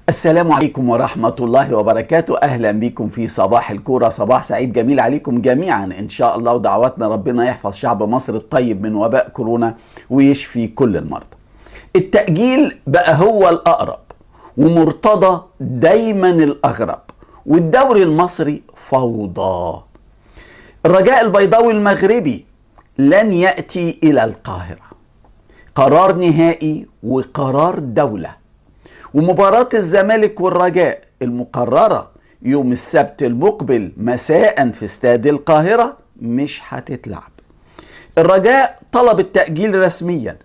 السلام عليكم ورحمة الله وبركاته. أهلا بكم في صباح الكورة. صباح سعيد جميل عليكم جميعا إن شاء الله، ودعواتنا ربنا يحفظ شعب مصر الطيب من وباء كورونا ويشفي كل المرضى. التأجيل بقى هو الأقرب ومرتضى دايما الأغرب، والدوري المصري فوضى. الرجاء البيضاوي المغربي لن يأتي إلى القاهرة، قرار نهائي وقرار دولة. ومباراة الزمالك والرجاء المقررة يوم السبت المقبل مساء في استاد القاهرة مش هتتلعب. الرجاء طلب التأجيل رسميا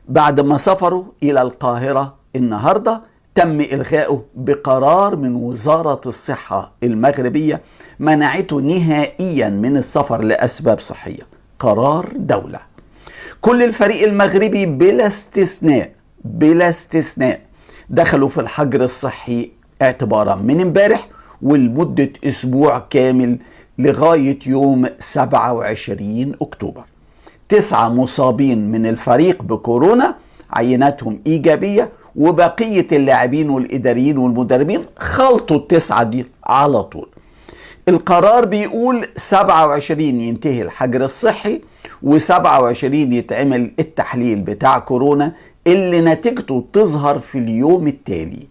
بعد ما سافروا إلى القاهرة النهاردة، تم إلغائه بقرار من وزارة الصحة المغربية منعته نهائيا من السفر لأسباب صحية. قرار دولة. كل الفريق المغربي بلا استثناء دخلوا في الحجر الصحي اعتبارا من امبارح ولمدة اسبوع كامل لغاية يوم 27 اكتوبر. 9 مصابين من الفريق بكورونا عيناتهم ايجابية، وبقية اللاعبين والاداريين والمدربين خلطوا ال9 دي على طول. القرار بيقول 27 ينتهي الحجر الصحي، و27 يتعمل التحليل بتاع كورونا اللي نتيجته تظهر في اليوم التالي.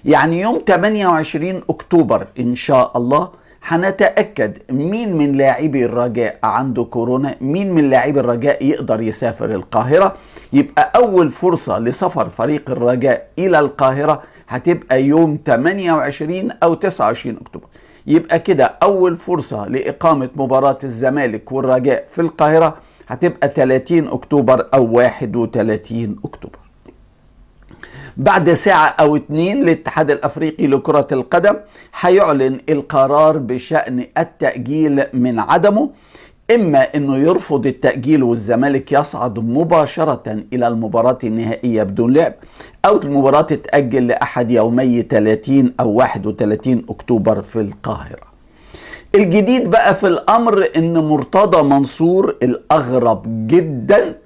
يعني يوم 28 أكتوبر إن شاء الله هنتأكد مين من لاعبي الرجاء عنده كورونا، مين من لاعبي الرجاء يقدر يسافر القاهرة. يبقى أول فرصة لسفر فريق الرجاء إلى القاهرة هتبقى يوم 28 أو 29 أكتوبر. يبقى كده أول فرصة لإقامة مباراة الزمالك والرجاء في القاهرة هتبقى 30 أكتوبر أو 31 أكتوبر. بعد ساعة أو 2 الاتحاد الأفريقي لكرة القدم هيعلن القرار بشأن التأجيل من عدمه، إما أنه يرفض التأجيل والزمالك يصعد مباشرة إلى المباراة النهائية بدون لعب، أو المباراة تتأجل لأحد يومي 30 أو 31 أكتوبر في القاهرة. الجديد بقى في الأمر إن مرتضى منصور الأغرب جدا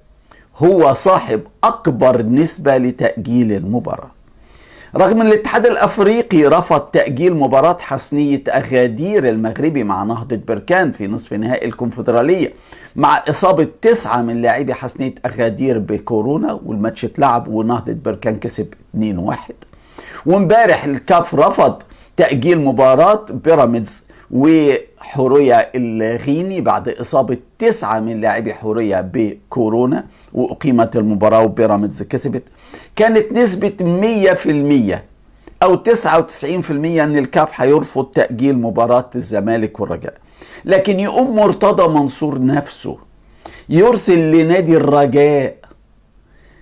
هو صاحب أكبر نسبة لتأجيل المباراة، رغم أن الاتحاد الأفريقي رفض تأجيل مباراة حسنية أغادير المغربي مع نهضة بركان في نصف نهائي الكونفدرالية مع إصابة 9 من لاعبي حسنية أغادير بكورونا، والماتش اتلعب ونهضة بركان كسب 2-1. وامبارح الكاف رفض تأجيل مباراة بيراميدز وحورية الغيني بعد إصابة 9 من لاعبي حورية بكورونا، وأقيمت المباراة وبيراميدز كسبت. كانت نسبة 100% أو 99% أن الكاف هيرفض تأجيل مباراة الزمالك والرجاء. لكن يقوم مرتضى منصور نفسه يرسل لنادي الرجاء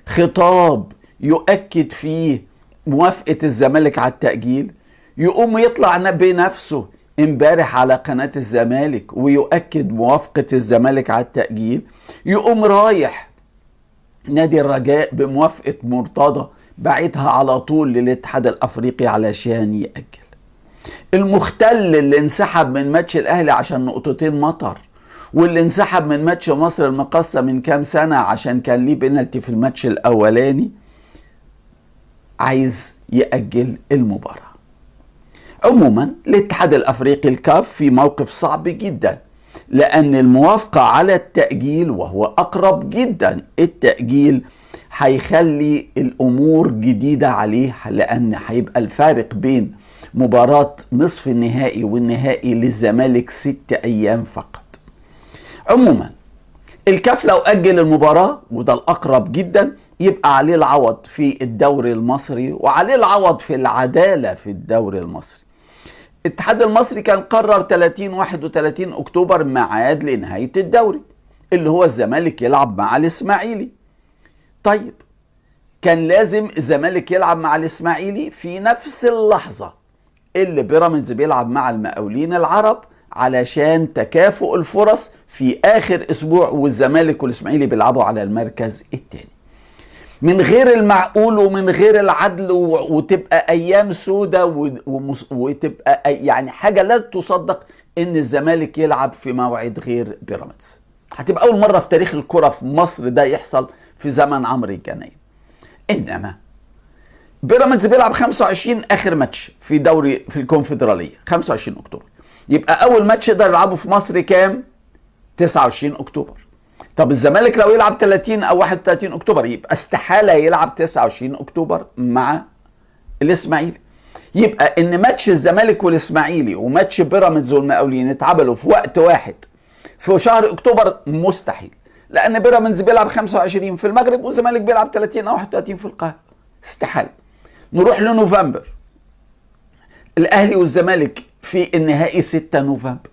خطاب يؤكد فيه موافقة الزمالك على التأجيل، يقوم يطلع بنفسه امبارح على قناة الزمالك ويؤكد موافقة الزمالك على التأجيل، يقوم رايح نادي الرجاء بموافقة مرتضى بعتها على طول للاتحاد الأفريقي علشان يأجل. المختل اللي انسحب من ماتش الأهلي عشان نقطتين مطر، واللي انسحب من ماتش مصر المقاصة من كام سنة عشان كان ليه بنالتي في الماتش الأولاني، عايز يأجل المباراة. عموما الاتحاد الأفريقي الكاف في موقف صعب جدا، لأن الموافقة على التأجيل وهو أقرب جدا التأجيل هيخلي الأمور جديدة عليه، لأن هيبقى الفارق بين مباراة نصف النهائي والنهائي للزمالك 6 أيام فقط. عموما الكاف لو أجل المباراة وده الأقرب جدا يبقى عليه العوض في الدوري المصري وعليه العوض في العدالة في الدوري المصري. الاتحاد المصري كان قرر 31 أكتوبر ميعاد لنهاية الدوري اللي هو الزمالك يلعب مع الإسماعيلي. طيب كان لازم الزمالك يلعب مع الإسماعيلي في نفس اللحظة اللي بيراميدز بيلعب مع المقاولين العرب علشان تكافؤ الفرص في آخر أسبوع، والزمالك والإسماعيلي بيلعبوا على المركز الثاني. من غير المعقول ومن غير العدل، وتبقى ايام سودة وتبقى يعني حاجة لا تصدق ان الزمالك يلعب في موعد غير بيراميدز. هتبقى اول مرة في تاريخ الكرة في مصر ده يحصل في زمن عمرو الجنايني. انما بيراميدز بيلعب 25 اخر ماتش في دوري في الكونفدراليه 25 اكتوبر. يبقى اول ماتش يقدر يلعبه في مصر كام؟ 29 اكتوبر. طب الزمالك لو يلعب 30 او 31 اكتوبر يبقى استحاله يلعب 29 اكتوبر مع الاسماعيلي. يبقى ان ماتش الزمالك والاسماعيلي وماتش بيراميدز والمقاولين اتعملوا في وقت واحد في شهر اكتوبر مستحيل، لان بيراميدز بيلعب 25 في المغرب والزمالك بيلعب 30 او 31 في القاهره. استحاله. نروح لنوفمبر، الاهلي والزمالك في النهائي 6 نوفمبر،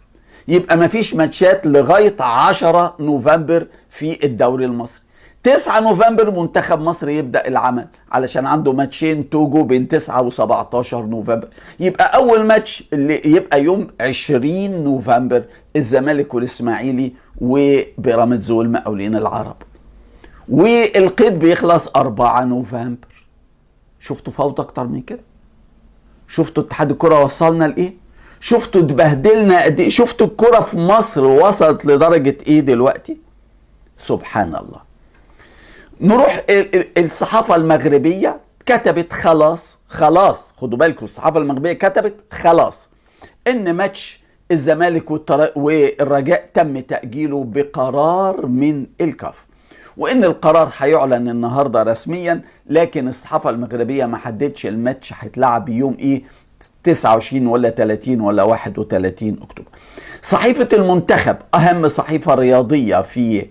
يبقى مفيش ماتشات لغايه 10 نوفمبر في الدوري المصري. 9 نوفمبر منتخب مصر يبدأ العمل علشان عنده ماتشين توجو بين 9 و17 نوفمبر. يبقى أول ماتش اللي يبقى يوم 20 نوفمبر الزمالك والإسماعيلي وبيراميدز والمقاولين العرب. والقيد بيخلص 4 نوفمبر. شفتوا فوضى أكتر من كده؟ شفتوا اتحاد الكرة وصلنا لإيه؟ شفتوا اتبهدلنا قد إيه؟ شفتوا الكرة في مصر وصلت لدرجة إيه دلوقتي؟ سبحان الله. نروح الصحافة المغربية كتبت خلاص خدوا بالكم، الصحافة المغربية كتبت خلاص ان ماتش الزمالك والرجاء تم تأجيله بقرار من الكاف، وان القرار هيعلن النهارده رسميا، لكن الصحافة المغربية ما حددش الماتش هيتلعب يوم ايه، 29 ولا 30 ولا 31 اكتوبر. صحيفة المنتخب اهم صحيفة رياضية في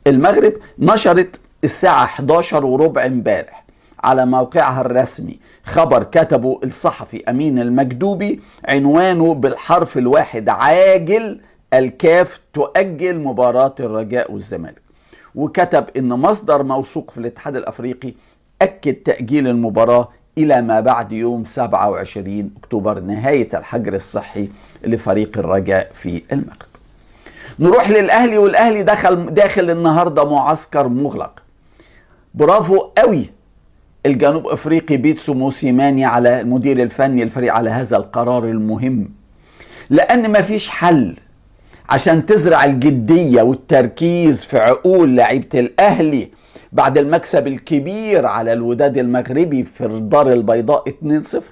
المغرب نشرت الساعة 11 وربع امبارح على موقعها الرسمي خبر كتبه الصحفي أمين المكدوبي عنوانه بالحرف الواحد: عاجل الكاف تؤجل مباراة الرجاء والزمالك. وكتب إن مصدر موثوق في الاتحاد الأفريقي أكد تأجيل المباراة إلى ما بعد يوم 27 أكتوبر، نهاية الحجر الصحي لفريق الرجاء في المغرب. نروح للأهلي، والأهلي داخل النهاردة معسكر مغلق. برافو قوي الجنوب افريقي بيتسو موسيماني على المدير الفني الفريق على هذا القرار المهم، لان مفيش حل عشان تزرع الجدية والتركيز في عقول لعيبة الاهلي بعد المكسب الكبير على الوداد المغربي في الدار البيضاء 2-0.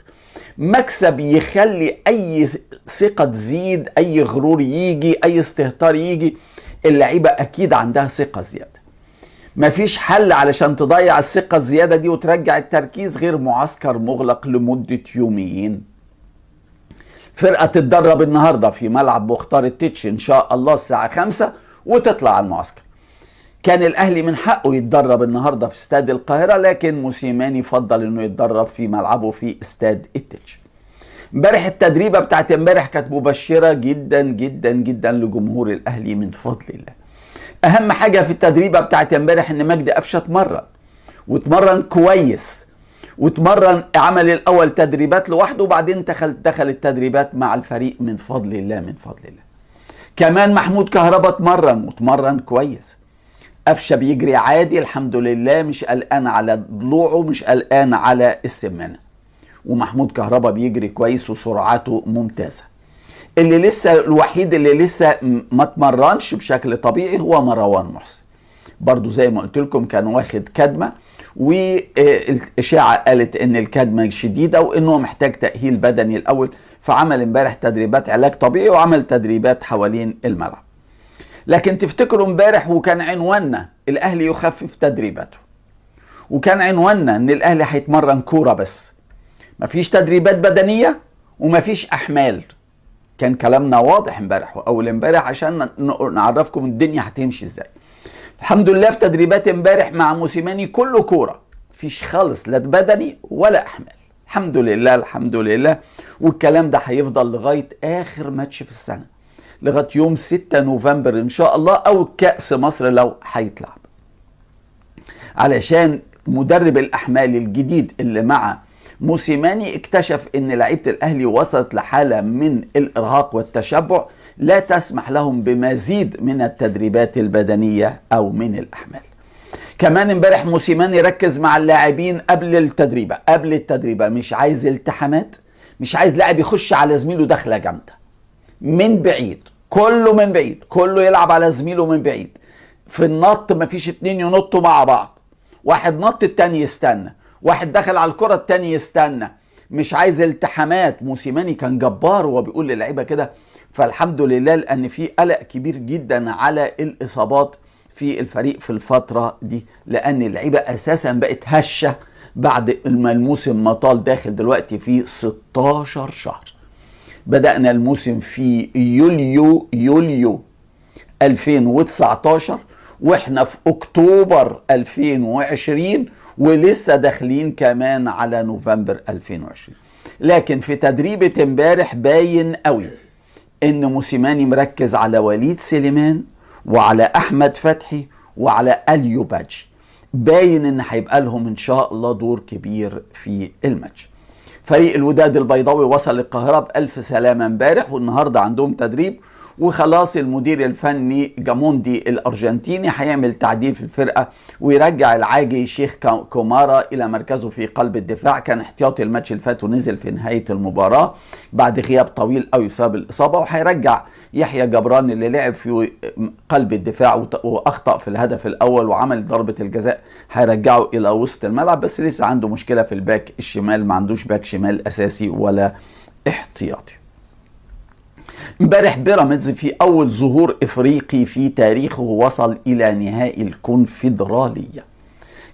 مكسب يخلي اي ثقة تزيد، اي غرور يجي، اي استهتار يجي، اللعيبة اكيد عندها ثقة زيادة. مفيش حل علشان تضيع الثقة الزيادة دي وترجع التركيز غير معسكر مغلق لمدة يومين. فرقة تتدرب النهاردة في ملعب مختار التتش إن شاء الله الساعة 5 وتطلع على المعسكر. كان الأهلي من حقه يتدرب النهاردة في استاد القاهرة، لكن موسيماني فضل إنه يتدرب في ملعبه في استاد التتش. امبارح التدريبة بتاعت امبارح كانت مبشرة جدا جدا جدا لجمهور الأهلي من فضل الله. اهم حاجة في التدريبة بتاعت امبارح ان مجدي قفشة اتمرن واتمرن كويس، واتمرن عمل الاول تدريبات لوحده وبعدين دخل التدريبات مع الفريق من فضل الله من فضل الله. كمان محمود كهربا اتمرن كويس. قفشة بيجري عادي الحمد لله، مش قلقان على ضلوعه، مش قلقان على السمانة، ومحمود كهربا بيجري كويس وسرعته ممتازة. الوحيد اللي لسه ما اتمرنش بشكل طبيعي هو مروان محسن، برضو زي ما قلت لكم كان واخد كدمة، والإشاعة قالت ان الكدمة شديدة وانه محتاج تأهيل بدني الاول، فعمل امبارح تدريبات علاج طبيعي وعمل تدريبات حوالين الملعب. لكن تفتكروا امبارح وكان عنواننا الاهلي يخفف تدريباته، وكان عنواننا ان الاهلي هيتمرن كورة بس، مفيش تدريبات بدنية ومفيش احمال. كان كلامنا واضح امبارح واول امبارح عشان نعرفكم الدنيا هتمشي ازاي. الحمد لله في تدريبات امبارح مع موسيماني كله كوره، مفيش خالص لا بدني ولا احمال، الحمد لله الحمد لله. والكلام ده هيفضل لغايه اخر ماتش في السنه، لغايه يوم 6 نوفمبر ان شاء الله، او كأس مصر لو هيتلعب، علشان مدرب الاحمال الجديد اللي مع موسيماني اكتشف ان لعيبه الاهلي وصلت لحاله من الارهاق والتشبع لا تسمح لهم بمزيد من التدريبات البدنيه او من الاحمال. كمان امبارح موسيماني ركز مع اللاعبين قبل التدريبه، مش عايز التحامات، مش عايز لاعب يخش على زميله دخله جامده من بعيد، كله من بعيد، كله يلعب على زميله من بعيد. في النط مفيش اتنين ينطوا مع بعض، واحد نط التاني يستنى، واحد دخل على الكرة التاني يستنى، مش عايز التحامات. موسيماني كان جبار وهو بيقول للعيبة كده. فالحمد لله، لأن في قلق كبير جدا على الإصابات في الفريق في الفترة دي، لأن اللعيبة أساسا بقت هشة بعد ما الموسم ما طال، داخل دلوقتي في 16 شهر. بدأنا الموسم في يوليو 2019 واحنا في اكتوبر 2020 ولسه داخلين كمان على نوفمبر 2020. لكن في تدريبة امبارح باين قوي ان موسيماني مركز على وليد سليمان وعلى احمد فتحي وعلى اليو بادجي. باين ان هيبقى لهم ان شاء الله دور كبير في الماتش. فريق الوداد البيضاوي وصل القاهرة بألف سلامة امبارح، والنهاردة عندهم تدريب، وخلاص المدير الفني جاموندي الأرجنتيني هيعمل تعديل في الفرقة ويرجع العاجي شيخ كومارا إلى مركزه في قلب الدفاع. كان احتياطي الماتش اللي فات ونزل في نهاية المباراة بعد غياب طويل أو يصاب الإصابة، وهيرجع يحيى جبران اللي لعب في قلب الدفاع وأخطأ في الهدف الأول وعمل ضربة الجزاء، هيرجعه إلى وسط الملعب. بس لسه عنده مشكلة في الباك الشمال، ما عندوش باك شمال أساسي ولا احتياطي. امبارح بيراميدز في اول ظهور افريقي في تاريخه وصل الى نهائي الكونفدرالية،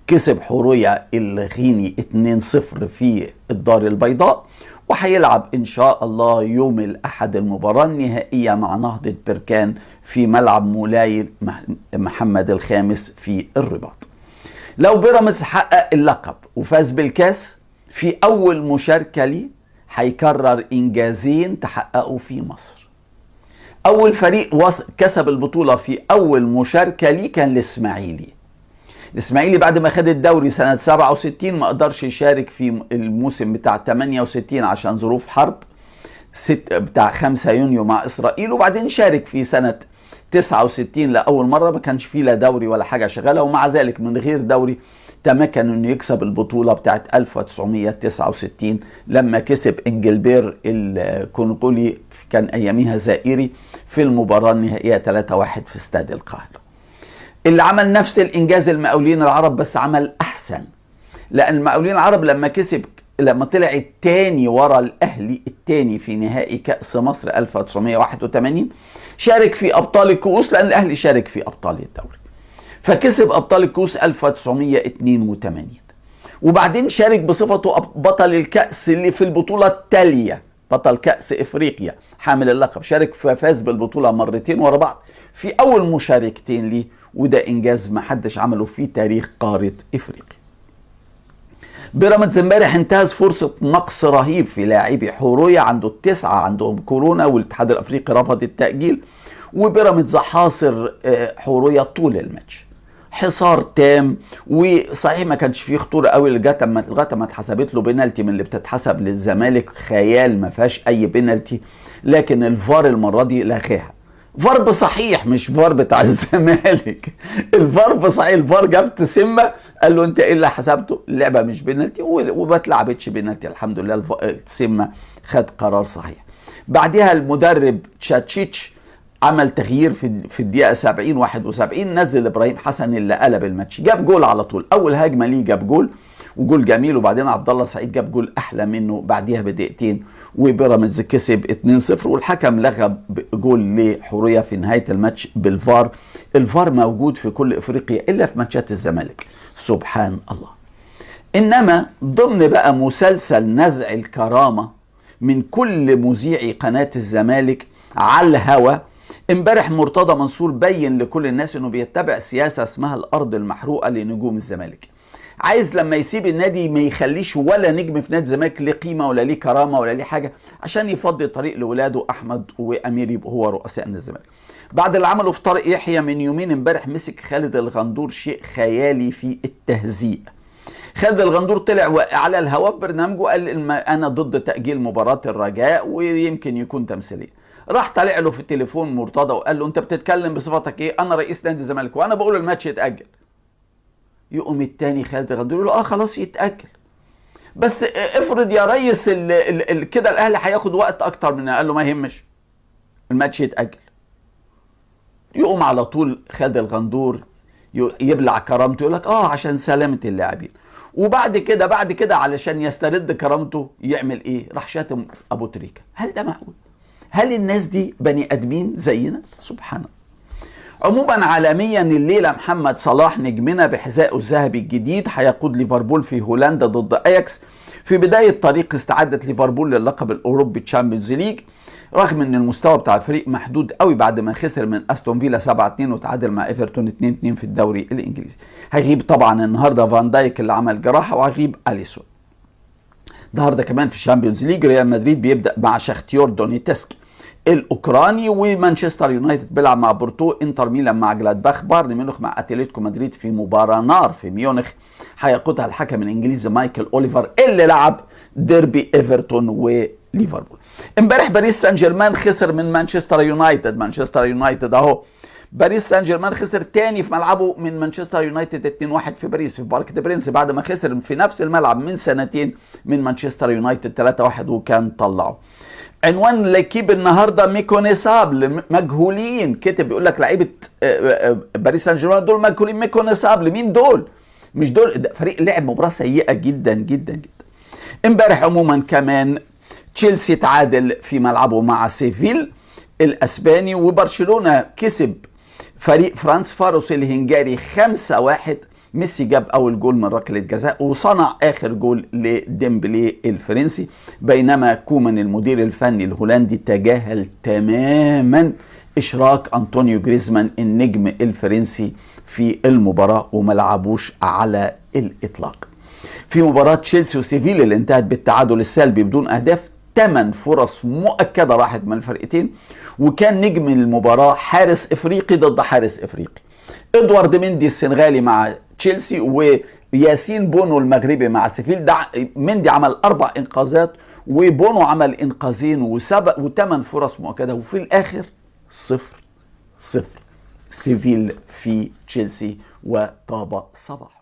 كسب حورية الغيني 2-0 في الدار البيضاء، وهيلعب ان شاء الله يوم الاحد المباراة النهائية مع نهضة بركان في ملعب مولاي محمد الخامس في الرباط. لو بيراميدز حقق اللقب وفاز بالكاس في اول مشاركة ليه، هيكرر انجازين تحققوا في مصر. اول فريق كسب البطولة في اول مشاركة ليه كان الاسماعيلي بعد ما خد الدوري سنة 67 ما قدرش يشارك في الموسم بتاع 68 عشان ظروف حرب بتاع 5 يونيو مع اسرائيل، وبعدين شارك في سنة 69 لأول مرة، ما كانش فيه لا دوري ولا حاجة شغالة، ومع ذلك من غير دوري تمكن انه يكسب البطولة بتاعت 1969 لما كسب انجلبير الكونغولي، كان اياميها زائري، في المباراة النهائية 3-1 في استاد القاهرة. اللي عمل نفس الانجاز المقاولين العرب، بس عمل احسن، لان المقاولين العرب لما طلع التاني ورا الاهلي التاني في نهائي كأس مصر 1981 شارك في ابطال الكؤوس، لان الاهلي شارك في ابطال الدوري، فكسب ابطال الكؤوس 1982، وبعدين شارك بصفته بطل الكأس اللي في البطولة التالية، بطل كأس افريقيا حامل اللقب، شارك ففاز بالبطولة مرتين ورا بعض في اول مشاركتين ليه، وده انجاز ما حدش عمله في تاريخ قارة افريقيا. بيراميدز امبارح انتهز فرصة نقص رهيب في لاعبي حورية، عنده 9 عندهم كورونا والاتحاد الافريقي رفض التأجيل، وبيراميدز حاصر حورية طول الماتش، حصار تام. وصحيح ما كانش فيه خطوره قوي لغايه ما اتحسبت له بينالتي من اللي بتتحسب للزمالك، خيال ما فيهاش اي بينالتي، لكن الفار المره دي لغاها. فار صحيح، مش فار بتاع الزمالك، الفار صحيح، الفار جاب تسمه قال له انت ايه اللي حسبته؟ اللعبه مش بينالتي وما اتلعبتش بينالتي، الحمد لله تسمه خد قرار صحيح. بعدها المدرب تشاتشيتش عمل تغيير في الدقيقة 70-71، نزل إبراهيم حسن اللي قلب الماتش، جاب جول على طول، أول هجمة ليه جاب جول وجول جميل، وبعدين عبد الله سعيد جاب جول أحلى منه بعديها بدقيقتين، وبيراميدز كسب 2-0، والحكم لغى جول لحورية في نهاية الماتش بالفار. الفار موجود في كل إفريقيا إلا في ماتشات الزمالك، سبحان الله. إنما ضمن بقى مسلسل نزع الكرامة من كل مذيعي قناة الزمالك على الهوا، امبارح مرتضى منصور بين لكل الناس انه بيتبع سياسة اسمها الارض المحروقة لنجوم الزمالك. عايز لما يسيب النادي ما يخليش ولا نجم في نادي الزمالك ليه قيمة ولا ليه كرامة ولا ليه حاجة، عشان يفضي طريق لولاده احمد وامير يبقوا هو رؤساء نادي الزمالك. بعد اللي عمله في طارق يحيى من يومين، امبارح مسك خالد الغندور، شيء خيالي في التهزيء. خالد الغندور طلع على الهواء في برنامجه قال انا ضد تأجيل مباراة الرجاء ويمكن يكون تمثيلية. راح طالع له في التليفون مرتضى وقال له انت بتتكلم بصفتك ايه؟ انا رئيس نادي الزمالك وانا بقول الماتش يتأجل. يقوم التاني خالد الغندور يقول له خلاص يتأجل، بس افرض يا ريس كده الاهلي هياخد وقت اكتر منها. قال له ما يهمش، الماتش يتأجل. يقوم على طول خالد الغندور يبلع كرامته، يقول لك عشان سلامة اللاعبين. وبعد كده علشان يسترد كرامته يعمل ايه؟ راح شاتم ابو تريكة. هل ده معقول؟ هل الناس دي بني ادمين زينا؟ سبحان الله. عموما عالميا الليله محمد صلاح نجمنا بحذائه الذهبي الجديد هيقود ليفربول في هولندا ضد اياكس في بدايه طريق استعاده ليفربول للقب الاوروبي تشامبيونز ليج، رغم ان المستوى بتاع الفريق محدود قوي بعد ما خسر من استون فيلا 7-2 وتعادل مع ايفرتون 2-2 في الدوري الانجليزي. هيغيب طبعا النهارده فان دايك اللي عمل جراحه، وهيغيب اليسون. النهارده كمان في الشامبيونز ليج ريال مدريد بيبدا مع شختيور دونيتسك الاوكراني، ومانشستر يونايتد بيلعب مع بورتو، انتر ميلان مع جلادباخ، بايرن ميونخ مع اتلتيكو مدريد في مباراه نار في ميونخ هيقودها الحكم الانجليزي مايكل اوليفر اللي لعب ديربي ايفرتون وليفربول. امبارح باريس سان جيرمان خسر من مانشستر يونايتد اهو. باريس سان جيرمان خسر تاني في ملعبه من مانشستر يونايتد 2-1 في باريس في بارك دي برنس، بعد ما خسر في نفس الملعب من سنتين من مانشستر يونايتد 3-1 وكان طلعه. عنوان لكيب النهارده ميكونيسابل، مجهولين. كتب بيقول لك لعيبه باريس سان جيرمان دول مجهولين، ميكونيسابل مين دول؟ مش دول، ده فريق لعب مباراه سيئه جدا جدا جدا. امبارح عموما كمان تشيلسي تعادل في ملعبه مع سيفيل الاسباني، وبرشلونه كسب فريق فرانس فاروس الهنجاري 5-1. ميسي جاب اول جول من ركله جزاء وصنع اخر جول لديمبلي الفرنسي، بينما كومان المدير الفني الهولندي تجاهل تماما اشراك انطونيو جريزمان النجم الفرنسي في المباراه وما لعبوش على الاطلاق. في مباراه تشيلسي وسيفيل اللي انتهت بالتعادل السلبي بدون اهداف، 8 فرص مؤكده راحت من الفرقتين، وكان نجم المباراه حارس افريقي ضد حارس افريقي. ادوارد مندي السنغالي مع تشيلسي وياسين بونو المغربي مع سيفيل. مندي عمل 4 انقاذات وبونو عمل انقاذين و8 فرص مؤكده، وفي الاخر 0-0 سيفيل في تشيلسي وطاب صباح.